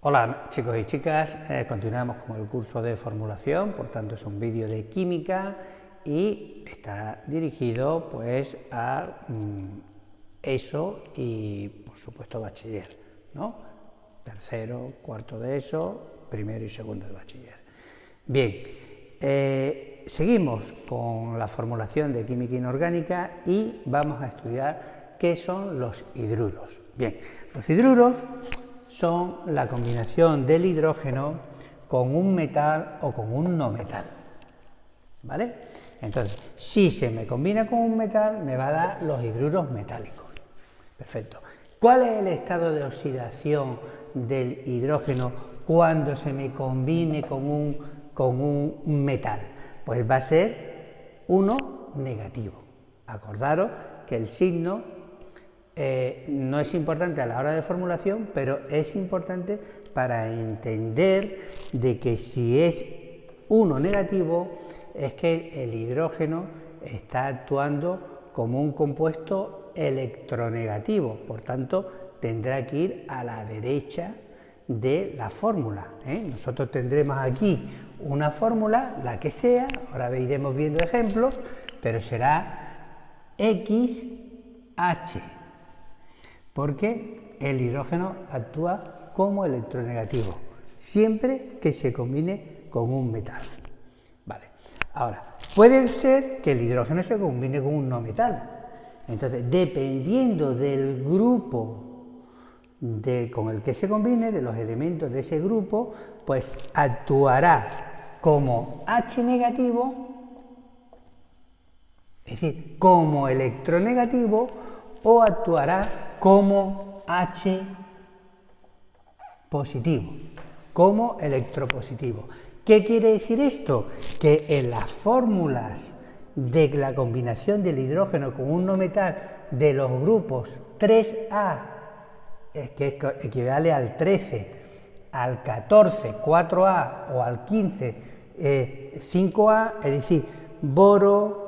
Hola chicos y chicas, continuamos con el curso de formulación, por tanto es un vídeo de química y está dirigido pues a ESO y por supuesto bachiller, ¿no? Tercero, cuarto de ESO, primero y segundo de bachiller. Bien, seguimos con la formulación de química inorgánica y vamos a estudiar qué son los hidruros. Bien, los hidruros son la combinación del hidrógeno con un metal o con un no metal, ¿vale? Entonces, si se me combina con un metal, me va a dar los hidruros metálicos. Perfecto. ¿Cuál es el estado de oxidación del hidrógeno cuando se me combine con un metal? Pues va a ser 1 negativo. Acordaros que el signo no es importante a la hora de formulación, pero es importante para entender de que si es 1 negativo, es que el hidrógeno está actuando como un compuesto electronegativo, por tanto tendrá que ir a la derecha de la fórmula. Nosotros tendremos aquí una fórmula, la que sea, ahora iremos viendo ejemplos, pero será XH. Porque el hidrógeno actúa como electronegativo, siempre que se combine con un metal. Vale. Ahora, puede ser que el hidrógeno se combine con un no metal. Entonces, dependiendo del grupo con el que se combine, de los elementos de ese grupo, pues actuará como H negativo, es decir, como electronegativo, o actuará como H positivo, como electropositivo. ¿Qué quiere decir esto? Que en las fórmulas de la combinación del hidrógeno con un no metal de los grupos 3A, que equivale al 13, al 14, 4A o al 15, 5A, es decir, boro,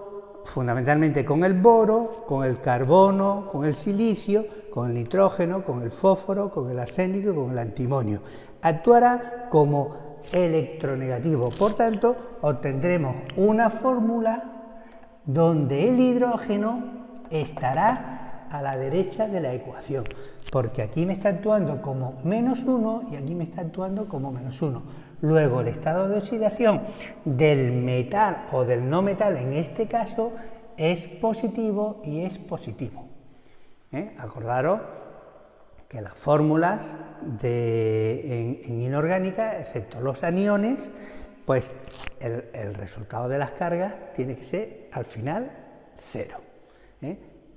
fundamentalmente con el boro, con el carbono, con el silicio, con el nitrógeno, con el fósforo, con el arsénico y con el antimonio. Actuará como electronegativo, por tanto, obtendremos una fórmula donde el hidrógeno estará a la derecha de la ecuación, porque aquí me está actuando como -1 y aquí me está actuando como -1. Luego, el estado de oxidación del metal o del no metal, en este caso, es positivo y es positivo. Acordaros que las fórmulas en inorgánica, excepto los aniones, pues el resultado de las cargas tiene que ser, al final, 0.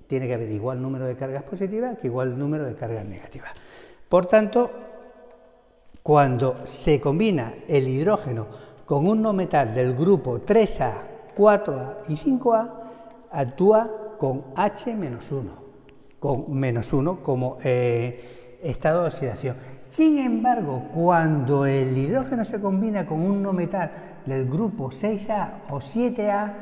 Tiene que haber igual número de cargas positivas que igual número de cargas negativas. Por tanto, cuando se combina el hidrógeno con un no metal del grupo 3A, 4A y 5A, actúa con H-1, con -1 como estado de oxidación. Sin embargo, cuando el hidrógeno se combina con un no metal del grupo 6A o 7A,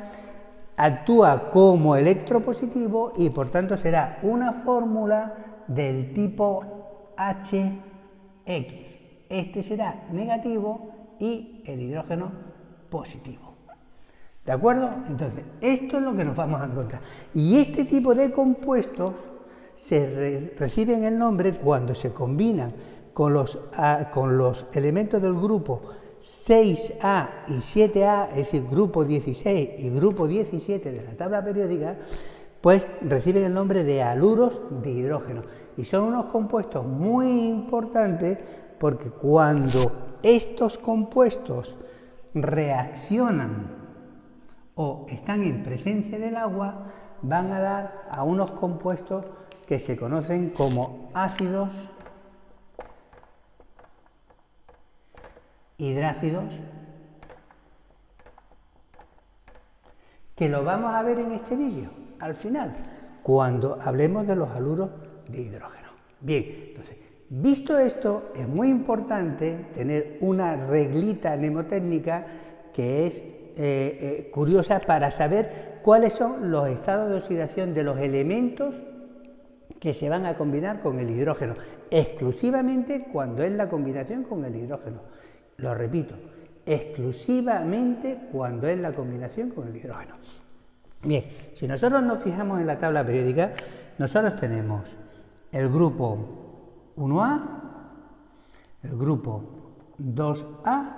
actúa como electropositivo y por tanto será una fórmula del tipo HX. Este será negativo y el hidrógeno positivo. ¿De acuerdo? Entonces, esto es lo que nos vamos a encontrar. Y este tipo de compuestos reciben el nombre cuando se combinan con los elementos del grupo 6A y 7A, es decir, grupo 16 y grupo 17 de la tabla periódica, pues reciben el nombre de haluros de hidrógeno. Y son unos compuestos muy importantes porque cuando estos compuestos reaccionan o están en presencia del agua, van a dar a unos compuestos que se conocen como ácidos hidrácidos, que lo vamos a ver en este vídeo, al final, cuando hablemos de los haluros de hidrógeno. Bien, entonces, visto esto, es muy importante tener una reglita mnemotécnica que es curiosa para saber cuáles son los estados de oxidación de los elementos que se van a combinar con el hidrógeno, exclusivamente cuando es la combinación con el hidrógeno. Lo repito, exclusivamente cuando es la combinación con el hidrógeno. Bien, si nosotros nos fijamos en la tabla periódica, nosotros tenemos el grupo 1A, el grupo 2A,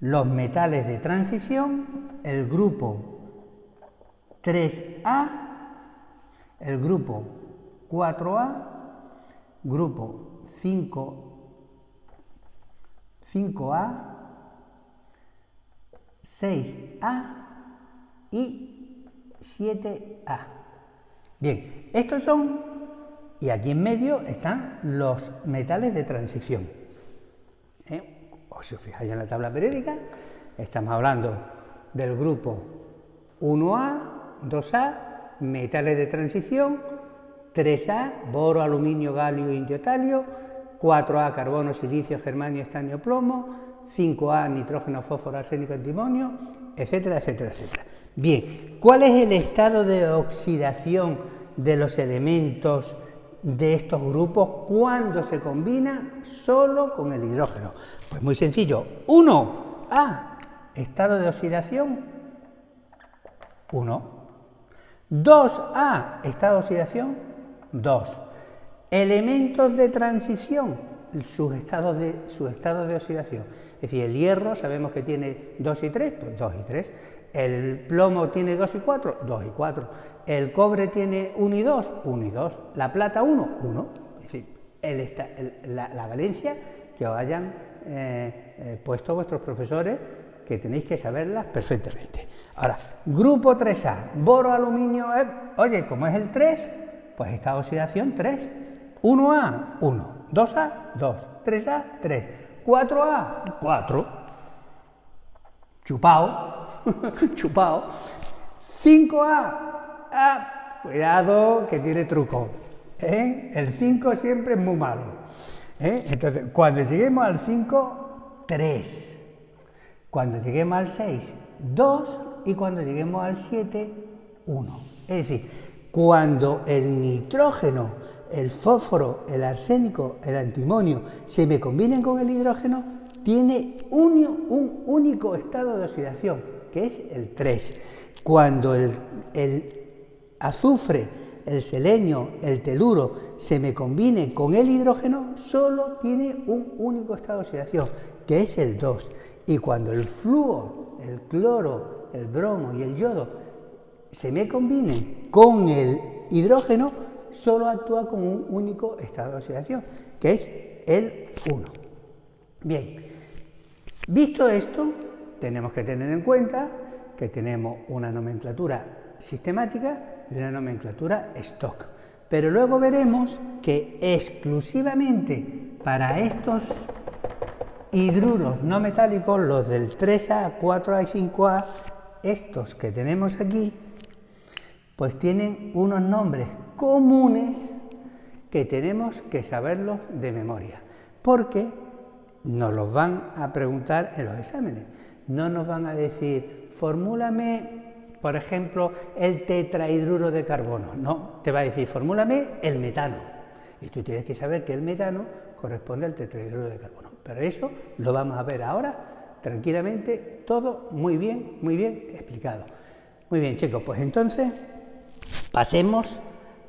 los metales de transición, el grupo 3A, el grupo 4A, grupo 5A, 6A y 7A. Bien, estos son, y aquí en medio están los metales de transición. Si os fijáis en la tabla periódica, estamos hablando del grupo 1A, 2A, metales de transición, 3A, boro, aluminio, galio, indio, talio, 4A, carbono, silicio, germanio, estanio, plomo, 5A, nitrógeno, fósforo, arsénico, antimonio, etcétera, etcétera, etcétera. Bien, ¿cuál es el estado de oxidación de los elementos de estos grupos cuando se combinan solo con el hidrógeno? Pues muy sencillo. 1A, estado de oxidación 1. 2A, estado de oxidación 2. Elementos de transición, sus estados de oxidación. Es decir, el hierro sabemos que tiene 2 y 3, pues 2 y 3. El plomo tiene 2 y 4, 2 y 4. El cobre tiene 1 y 2, 1 y 2. La plata 1, 1. Es decir, la valencia que os hayan puesto vuestros profesores, que tenéis que saberlas perfectamente. Ahora, grupo 3A, boro, aluminio, oye, como es el 3, pues esta oxidación 3. 1A, 1. 2A, 2. 3A, 3. 4A, 4. Chupao. Chupao. 5A, cuidado que tiene truco. El 5 siempre es muy malo. Entonces, cuando lleguemos al 5, 3. Cuando lleguemos al 6, 2. Y cuando lleguemos al 7, 1. Es decir, cuando el nitrógeno, el fósforo, el arsénico, el antimonio se me combinen con el hidrógeno, tiene un único estado de oxidación, que es el 3. Cuando el azufre, el selenio, el teluro se me combine con el hidrógeno, solo tiene un único estado de oxidación, que es el 2. Y cuando el flúor, el cloro, el bromo y el yodo se me combinen con el hidrógeno, solo actúa con un único estado de oxidación, que es el 1. Bien, visto esto, tenemos que tener en cuenta que tenemos una nomenclatura sistemática y una nomenclatura stock. Pero luego veremos que exclusivamente para estos hidruros no metálicos, los del 3A, 4A y 5A, estos que tenemos aquí, pues tienen unos nombres comunes que tenemos que saberlos de memoria, porque nos los van a preguntar en los exámenes. No nos van a decir, formúlame, por ejemplo, el tetrahidruro de carbono. No, te va a decir, formúlame el metano. Y tú tienes que saber que el metano corresponde al tetrahidruro de carbono. Pero eso lo vamos a ver ahora tranquilamente, todo muy bien explicado. Muy bien, chicos, pues entonces pasemos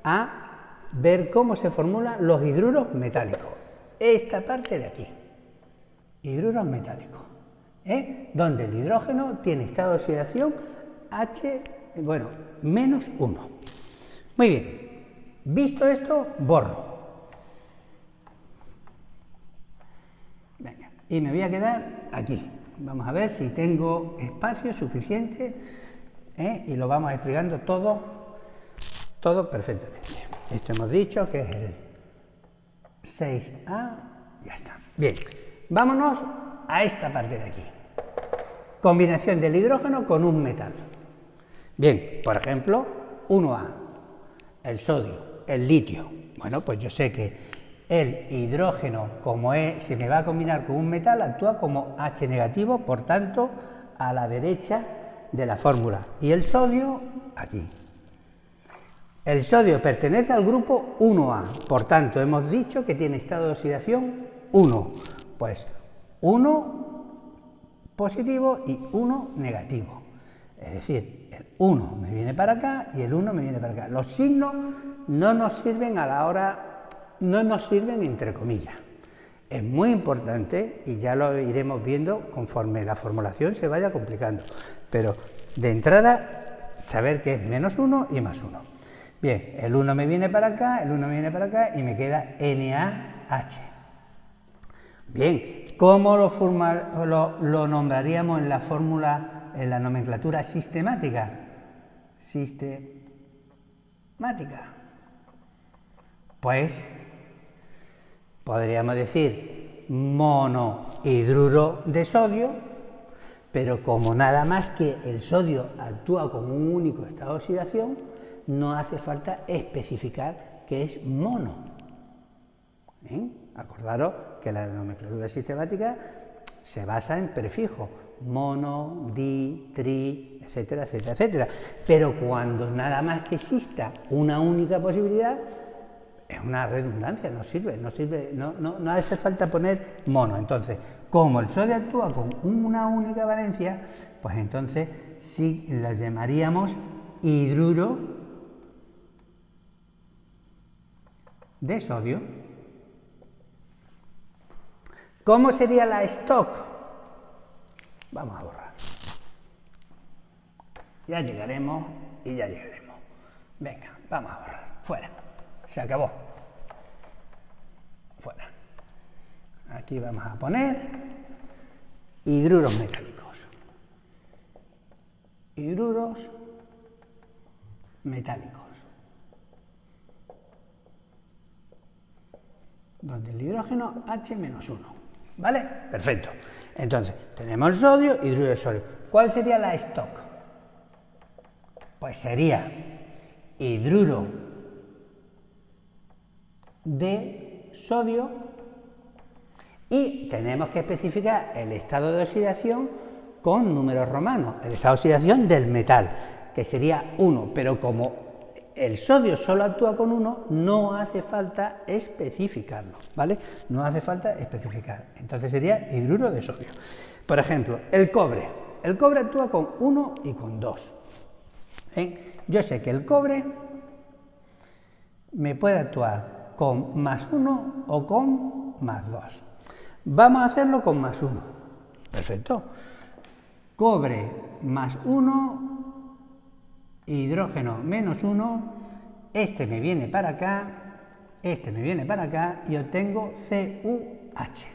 a ver cómo se formulan los hidruros metálicos. Esta parte de aquí, hidruros metálicos, donde el hidrógeno tiene estado de oxidación menos 1. Muy bien, visto esto, borro. Venga, y me voy a quedar aquí. Vamos a ver si tengo espacio suficiente, y lo vamos explicando todo perfectamente. Esto hemos dicho que es el 6A, ya está. Bien, vámonos a esta parte de aquí. Combinación del hidrógeno con un metal. Bien, por ejemplo, 1A, el sodio, el litio. Bueno, pues yo sé que el hidrógeno, como se me va a combinar con un metal, actúa como H negativo, por tanto, a la derecha de la fórmula. Y el sodio, aquí. El sodio pertenece al grupo 1A, por tanto hemos dicho que tiene estado de oxidación 1, pues 1 positivo y 1 negativo. Es decir, el 1 me viene para acá y el 1 me viene para acá. Los signos no nos sirven a la hora, no nos sirven entre comillas. Es muy importante y ya lo iremos viendo conforme la formulación se vaya complicando. Pero de entrada, saber que es menos 1 y más 1. Bien, el 1 me viene para acá, el 1 me viene para acá y me queda NaH. Bien, ¿cómo lo nombraríamos en la fórmula, en la nomenclatura sistemática? Pues podríamos decir monohidruro de sodio, pero como nada más que el sodio actúa como un único estado de oxidación, no hace falta especificar que es mono. Acordaros que la nomenclatura sistemática se basa en prefijos, mono, di, tri, etcétera, etcétera, etcétera. Pero cuando nada más que exista una única posibilidad, es una redundancia, no sirve, no hace falta poner mono. Entonces, como el sodio actúa con una única valencia, pues entonces sí lo llamaríamos hidruro de sodio. ¿Cómo sería la stock? Vamos a borrar. Ya llegaremos y ya llegaremos. Venga, vamos a borrar. Fuera. Se acabó. Fuera. Aquí vamos a poner hidruros metálicos. Hidruros metálicos. Donde el hidrógeno H-1. ¿Vale? Perfecto. Entonces, tenemos el sodio, hidruro de sodio. ¿Cuál sería la stock? Pues sería hidruro de sodio y tenemos que especificar el estado de oxidación con números romanos, el estado de oxidación del metal, que sería 1, pero como el sodio solo actúa con 1, no hace falta especificarlo, ¿vale? No hace falta especificar. Entonces sería hidruro de sodio. Por ejemplo, el cobre. El cobre actúa con 1 y con 2. Yo sé que el cobre me puede actuar con más 1 o con más 2. Vamos a hacerlo con más 1. Perfecto. Cobre más 1, hidrógeno menos 1, este me viene para acá, este me viene para acá y obtengo CuH.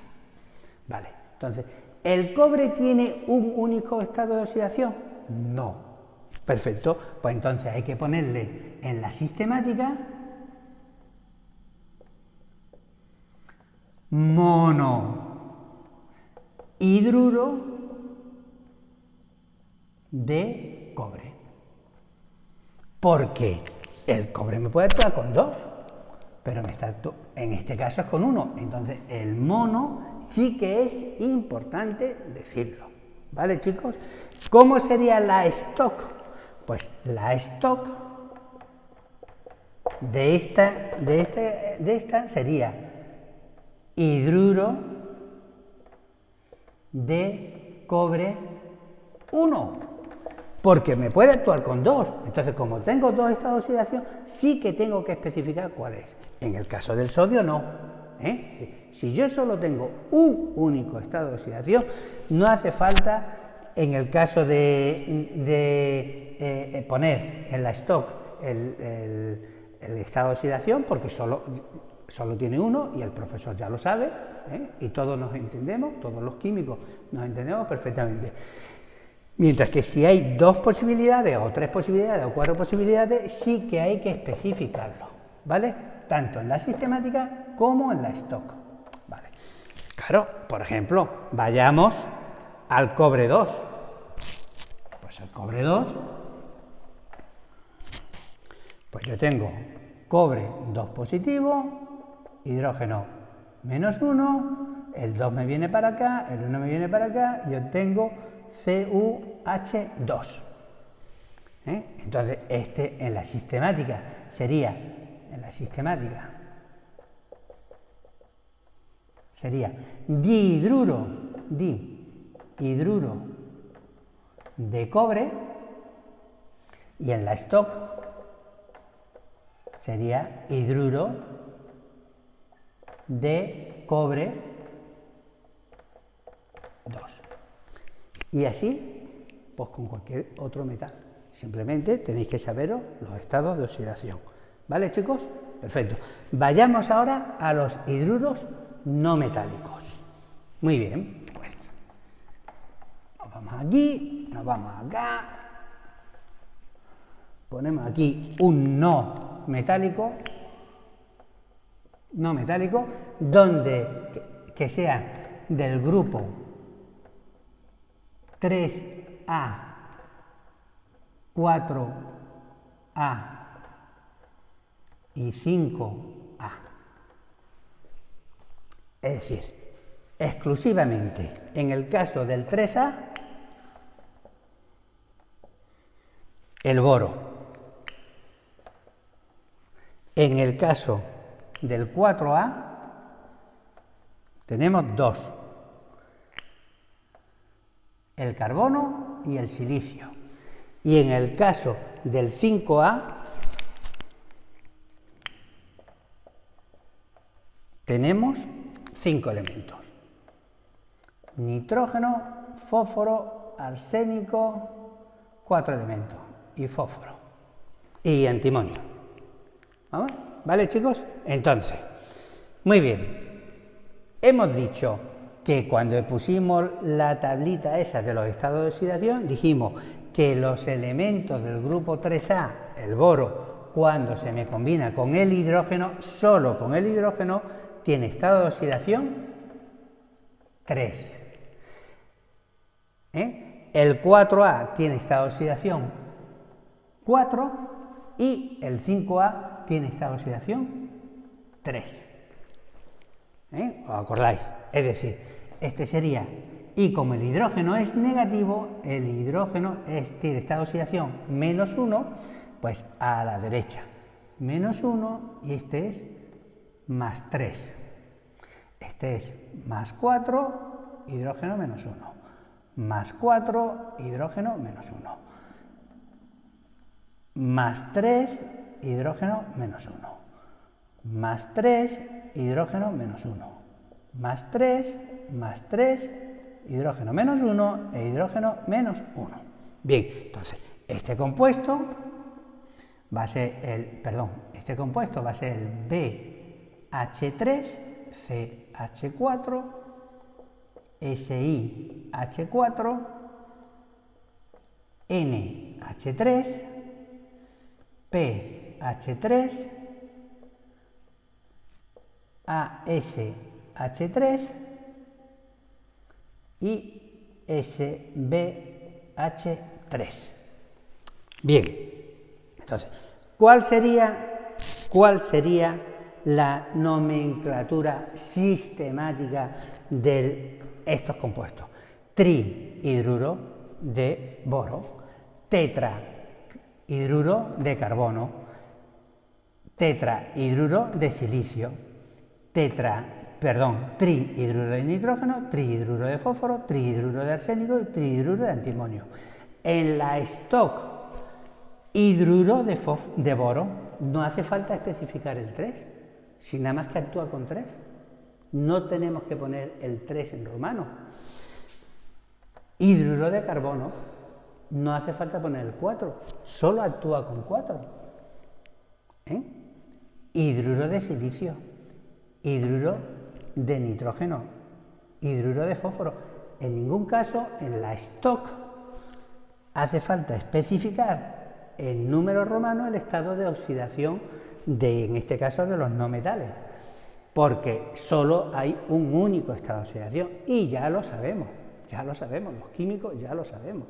Vale, entonces, ¿el cobre tiene un único estado de oxidación? No. Perfecto, pues entonces hay que ponerle en la sistemática monohidruro de cobre. Porque el cobre me puede actuar con 2, pero en este caso es con 1. Entonces, el mono sí que es importante decirlo. ¿Vale, chicos? ¿Cómo sería la stock? Pues la stock de esta sería hidruro de cobre 1. Porque me puede actuar con 2. Entonces, como tengo 2 estados de oxidación, sí que tengo que especificar cuál es. En el caso del sodio, no. Si yo solo tengo un único estado de oxidación, no hace falta, en el caso de poner en la stock el estado de oxidación, porque solo tiene uno y el profesor ya lo sabe, y todos nos entendemos, todos los químicos nos entendemos perfectamente. Mientras que si hay 2 posibilidades, o 3 posibilidades, o 4 posibilidades, sí que hay que especificarlo, ¿vale? Tanto en la sistemática como en la stock, ¿vale? Claro, por ejemplo, vayamos al cobre 2. Pues el cobre 2, pues yo tengo cobre 2 positivo, hidrógeno menos 1, el 2 me viene para acá, el 1 me viene para acá, y obtengo CuH2. Entonces, en la sistemática sería, dihidruro de cobre, y en la stock sería hidruro de cobre 2. Y así, pues con cualquier otro metal. Simplemente tenéis que saberos los estados de oxidación. ¿Vale, chicos? Perfecto. Vayamos ahora a los hidruros no metálicos. Muy bien, pues nos vamos aquí, nos vamos acá. Ponemos aquí un no metálico, donde que sea del grupo 3A, 4A y 5A. Es decir, exclusivamente en el caso del 3A, el boro. En el caso del 4A, tenemos dos: el carbono y el silicio. Y en el caso del 5A, tenemos 5 elementos: nitrógeno, fósforo, arsénico, 4 elementos, y fósforo, y antimonio. ¿Vamos? ¿Vale, chicos? Entonces, muy bien. Hemos dicho que cuando pusimos la tablita esa de los estados de oxidación, dijimos que los elementos del grupo 3A, el boro, cuando se me combina con el hidrógeno, solo con el hidrógeno, tiene estado de oxidación 3. El 4A tiene estado de oxidación 4 y el 5A tiene estado de oxidación 3. ¿Os acordáis? Es decir, este sería, y como el hidrógeno es negativo, el hidrógeno tiene estado de oxidación -1, pues a la derecha, -1, y este es +3. Este es +4, hidrógeno -1, +4, hidrógeno -1, +3, hidrógeno -1, +3, hidrógeno -1, +3, +3, hidrógeno -1 e hidrógeno -1. Bien, entonces, este compuesto va a ser el BH3, CH4, SiH4, NH3, pH3, ASH3 y SbH3. Bien, entonces, ¿cuál sería la nomenclatura sistemática de estos compuestos? Trihidruro de boro, tetrahidruro de carbono, tetrahidruro de silicio, trihidruro de nitrógeno, trihidruro de fósforo, trihidruro de arsénico y trihidruro de antimonio. En la stock hidruro de boro no hace falta especificar el 3, si nada más que actúa con 3. No tenemos que poner el 3 en romano. Hidruro de carbono no hace falta poner el 4, solo actúa con 4. Hidruro de silicio, hidruro de nitrógeno, hidruro de fósforo. En ningún caso en la stock hace falta especificar en número romano el estado de oxidación en este caso, de los no metales, porque solo hay un único estado de oxidación, y ya lo sabemos, los químicos ya lo sabemos.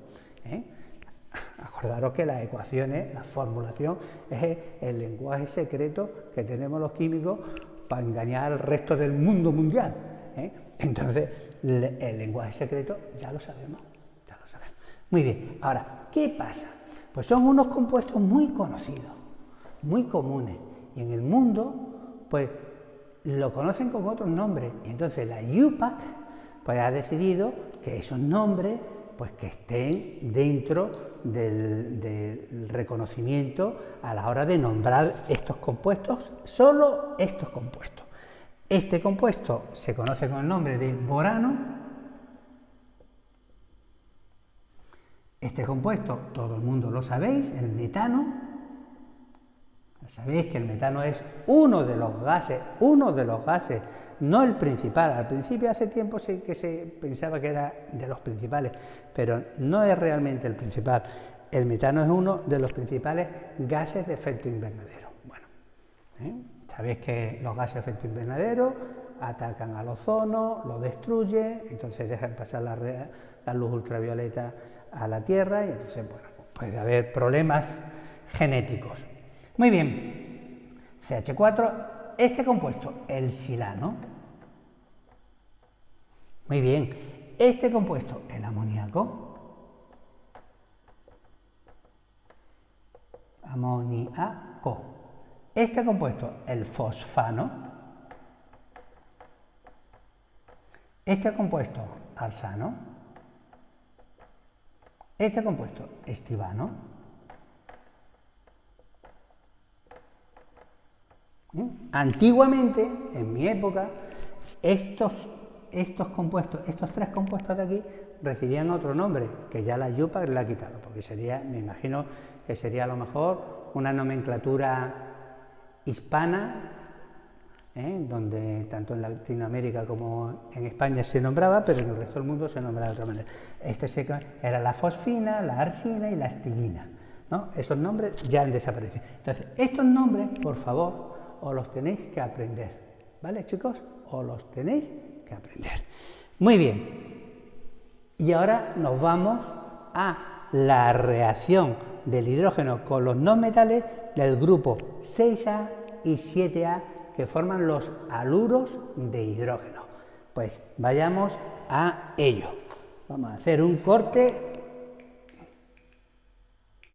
Acordaros que las ecuaciones, la formulación, es el lenguaje secreto que tenemos los químicos para engañar al resto del mundo mundial. Entonces, el lenguaje secreto ya lo sabemos. Muy bien, ahora, ¿qué pasa? Pues son unos compuestos muy conocidos, muy comunes, y en el mundo, pues, lo conocen con otros nombres. Y entonces la IUPAC, pues, ha decidido que esos nombres, pues, que estén dentro del reconocimiento a la hora de nombrar estos compuestos, solo estos compuestos. Este compuesto se conoce con el nombre de borano. Este compuesto, todo el mundo lo sabéis, el metano. Sabéis que el metano es uno de los gases, no el principal. Al principio, hace tiempo, sí que se pensaba que era de los principales, pero no es realmente el principal. El metano es uno de los principales gases de efecto invernadero. Bueno, sabéis que los gases de efecto invernadero atacan al ozono, lo destruyen, entonces dejan pasar la luz ultravioleta a la Tierra y entonces, bueno, puede haber problemas genéticos. Muy bien, CH4, este compuesto, el silano. Muy bien, este compuesto, el amoníaco. Amoníaco. Este compuesto, el fosfano. Este compuesto, alzano. Este compuesto, estivano. Antiguamente, en mi época, estos compuestos, estos tres compuestos de aquí, recibían otro nombre, que ya la IUPAC le ha quitado, porque sería, me imagino que sería a lo mejor una nomenclatura hispana, donde tanto en Latinoamérica como en España se nombraba, pero en el resto del mundo se nombraba de otra manera. Era la fosfina, la arsina y la estigina, ¿no? Esos nombres ya han desaparecido. Entonces, estos nombres, por favor, os los tenéis que aprender, ¿vale, chicos? Os los tenéis que aprender. Muy bien. Y ahora nos vamos a la reacción del hidrógeno con los no metales del grupo 6A y 7A, que forman los haluros de hidrógeno. Pues vayamos a ello. Vamos a hacer un corte